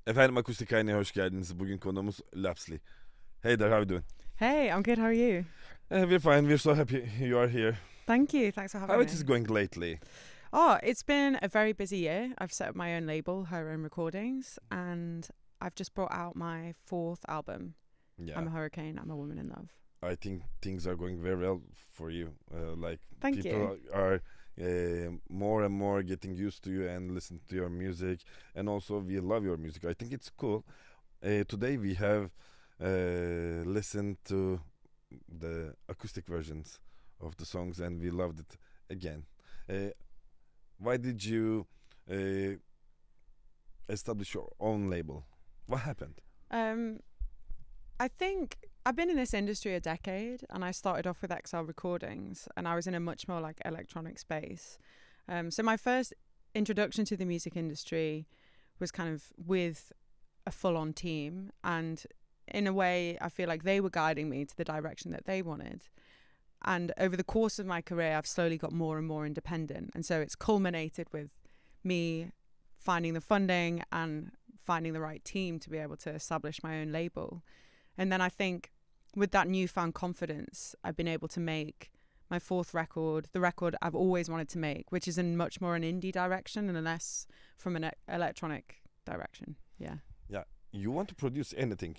Efendim Akustikhane'ye hoş geldiniz. Bugün konuğumuz Låpsley. Hey there, how you doing? Hey, I'm good. How are you? We're fine. We're so happy you are here. Thank you. Thanks for How having it is me. going lately? Oh, it's been a very busy year. I've set up my own label, Her Own Recordings, and I've just brought out my fourth album. Yeah, I'm a Hurricane. I'm a Woman in Love. I think things are going very well for you. Like Thank people you. are more and more getting used to you and listen to your music, and also we love your music. I think it's cool. Today we have listened to the acoustic versions of the songs, and we loved it again. Uh, why did you establish your own label? What happened? Um, I think I've been in this industry a decade, and I started off with XL Recordings, and I was in a much more like electronic space. So my first introduction to the music industry was kind of with a full-on team, and in a way, I feel like they were guiding me to the direction that they wanted. And over the course of my career, I've slowly got more and more independent, and so it's culminated with me finding the funding and finding the right team to be able to establish my own label. And then I think with that newfound confidence, I've been able to make my fourth record, the record I've always wanted to make, which is in much more an indie direction and less from an electronic direction. Yeah. Yeah, you want to produce anything.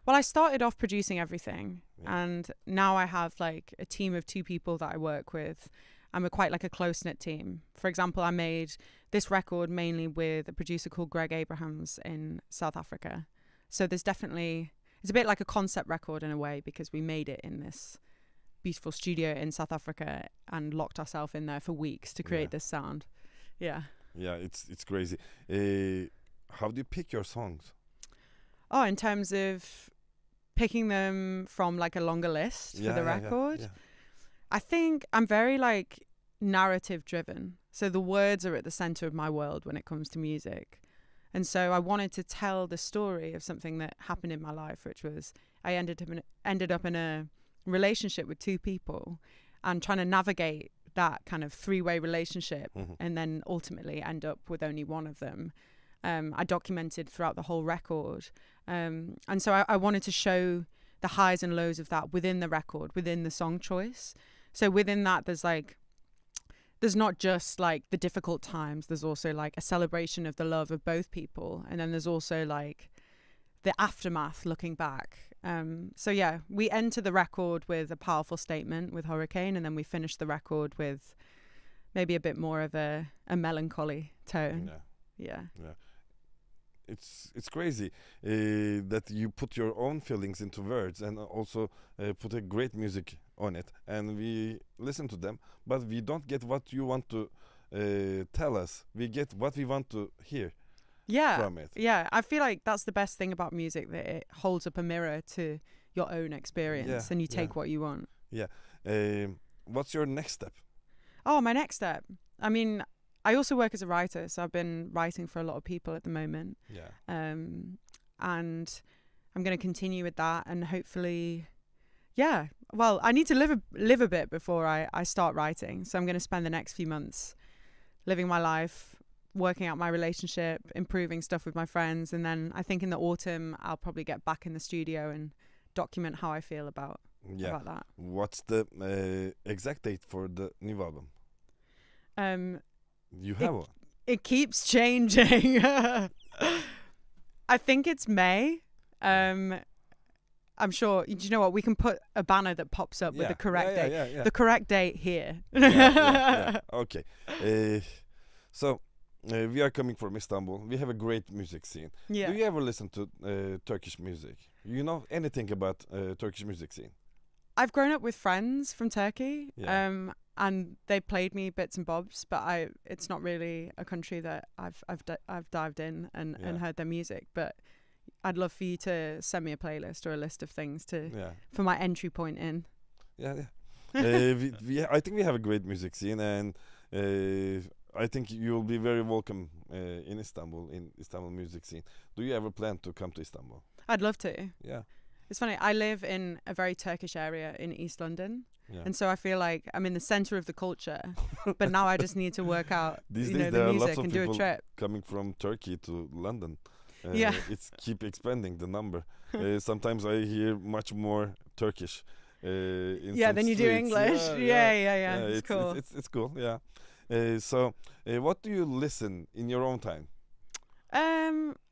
Well, I started off producing everything, Yeah. and now I have like a team of two people that I work with. I'm quite like a close-knit team. For example, I made this record mainly with a producer called Greg Abrahams in South Africa. So there's definitely, it's a bit like a concept record in a way, because we made it in this beautiful studio in South Africa and locked ourselves in there for weeks to create Yeah. this sound. Yeah. Yeah, it's crazy. How do you pick your songs? Oh, in terms of picking them from like a longer list for the record, Yeah. I think I'm very like narrative driven. So the words are at the center of my world when it comes to music. And so I wanted to tell the story of something that happened in my life, which was I ended up in a relationship with two people and trying to navigate that kind of three-way relationship Mhm. and then ultimately end up with only one of them. I documented throughout the whole record. And so I wanted to show the highs and lows of that within the record, within the song choice. So within that, there's not just like the difficult times. There's also like a celebration of the love of both people. And then there's also like the aftermath looking back. So yeah, we enter the record with a powerful statement with Hurricane, and then we finish the record with maybe a bit more of a melancholy tone. Yeah. Yeah. It's crazy that you put your own feelings into words and also put a great music on it, and we listen to them, but we don't get what you want to tell us. We get what we want to hear from it. Yeah, I feel like that's the best thing about music, that it holds up a mirror to your own experience, Yeah, and you take yeah. what you want. Yeah. What's your next step? Oh, my next step. I mean, I also work as a writer, so I've been writing for a lot of people at the moment. Yeah. And I'm going to continue with that, and hopefully, yeah. Well, I need to live a bit before I start writing. So I'm going to spend the next few months living my life, working out my relationship, improving stuff with my friends. And then I think in the autumn, I'll probably get back in the studio and document how I feel about that. What's the exact date for the new album? You have one. It keeps changing. I think it's May. I'm sure. Do you know what? We can put a banner that pops up with the correct date. Yeah. The correct date here. Yeah. Okay. So we are coming from Istanbul. We have a great music scene. Yeah. Do you ever listen to Turkish music? You know anything about Turkish music scene? I've grown up with friends from Turkey. Yeah. And they played me bits and bobs, but it's not really a country that I've dived in and heard their music. But I'd love for you to send me a playlist or a list of things for my entry point in. Yeah. I think we have a great music scene, and I think you'll be very welcome in Istanbul music scene. Do you ever plan to come to Istanbul? I'd love to. Yeah. It's funny, I live in a very Turkish area in East London. Yeah. And so I feel like I'm in the center of the culture, but now I just need to work out These you days know, there the are lots music of and do a people trip. coming from Turkey to London. Yeah. It's keep expanding the number. Sometimes I hear much more Turkish. In Yeah, some then you do streets. English. Yeah. It's cool. It's cool. Yeah. So, what do you listen in your own time?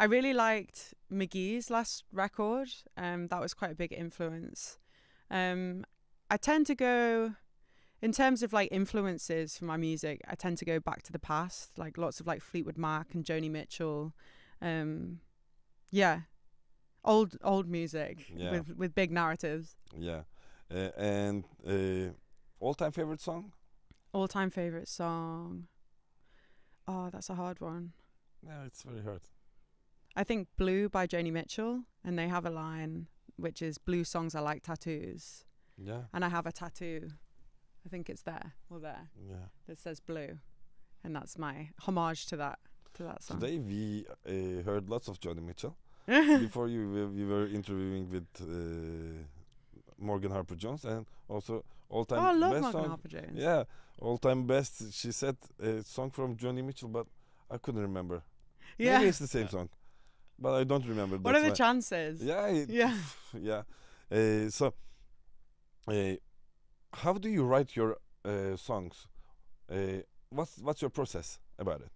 I really liked McGee's last record. That was quite a big influence. I tend to go, in terms of like influences for my music, I tend to go back to the past, like lots of like Fleetwood Mac and Joni Mitchell. Yeah, old music Yeah. with big narratives. Yeah. And all-time favorite song? All-time favorite song. Oh, that's a hard one. Yeah, it's very hard. I think Blue by Joni Mitchell, and they have a line which is blue songs are like tattoos. Yeah. And I have a tattoo, I think it's there Yeah. that says blue, and that's my homage to that song. Today we heard lots of Joni Mitchell. Before we were interviewing with Morgan Harper Jones, and also all-time I love best Morgan song. Harper Jones. Yeah, all-time best. She said a song from Joni Mitchell, but I couldn't remember. Yeah. Maybe it's the same song, but I don't remember. What are That's the why. chances? Yeah. Yeah. Yeah. So, how do you write your songs? What's your process about it?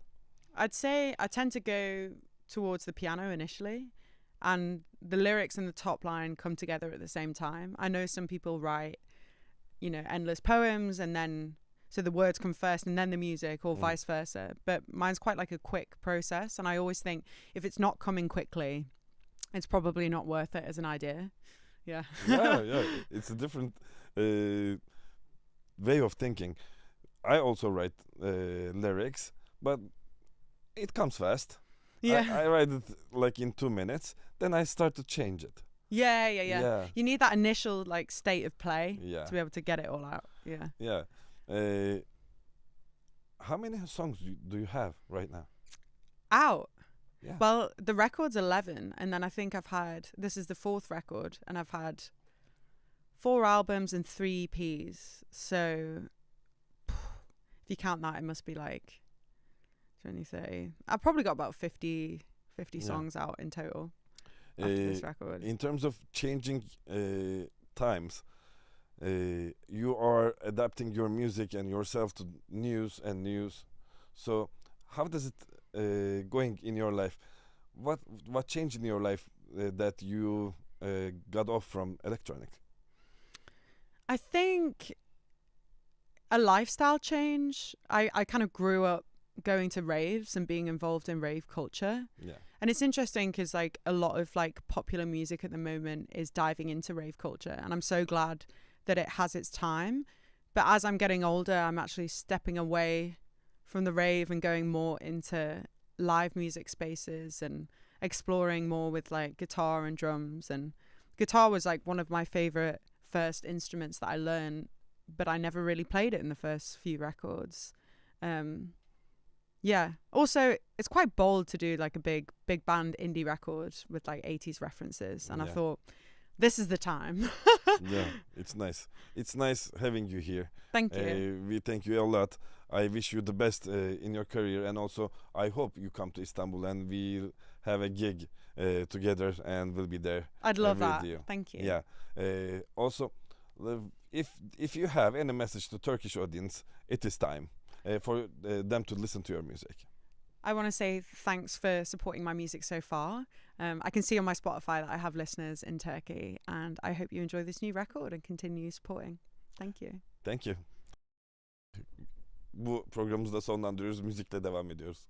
I'd say I tend to go towards the piano initially, and the lyrics and the top line come together at the same time. I know some people write, endless poems, and then so the words come first and then the music, or vice versa. But mine's quite like a quick process, and I always think if it's not coming quickly, it's probably not worth it as an idea. Yeah. Yeah. It's a different way of thinking. I also write lyrics, but it comes fast. Yeah. I write it like in 2 minutes, then I start to change it. Yeah. Yeah. You need that initial like state of play Yeah. to be able to get it all out. Yeah. Yeah. How many songs do you have right now? Out. Yeah. Well, the record's 11, and then I think this is the 4th record, and I've had 4 albums and 3 EPs. So if you count that, it must be like 20, 30. I've probably got about 50 songs out in total after this record. In terms of changing times, you are adapting your music and yourself to news. So how does it going in your life? What changed in your life that you got off from electronic? I think a lifestyle change. I kind of grew up going to raves and being involved in rave culture. Yeah. And it's interesting because like a lot of like popular music at the moment is diving into rave culture, and I'm so glad that it has its time. But as I'm getting older, I'm actually stepping away from the rave and going more into live music spaces and exploring more with like guitar and drums. And guitar was like one of my favorite first instruments that I learned, but I never really played it in the first few records. Yeah. Also, it's quite bold to do like a big band indie record with like 80s references. And I thought, this is the time. Yeah, it's nice. It's nice having you here. Thank you. We thank you a lot. I wish you the best in your career, and also I hope you come to Istanbul and we'll have a gig together, and we'll be there. I'd love with that. you. Thank you. Yeah. Also, if you have any message to Turkish audience, it is time for them to listen to your music. I want to say thanks for supporting my music so far. I can see on my Spotify that I have listeners in Turkey, and I hope you enjoy this new record and continue supporting. Thank you. Thank you. Bu programımızı da sonlandırıyoruz. Müzikle devam ediyoruz.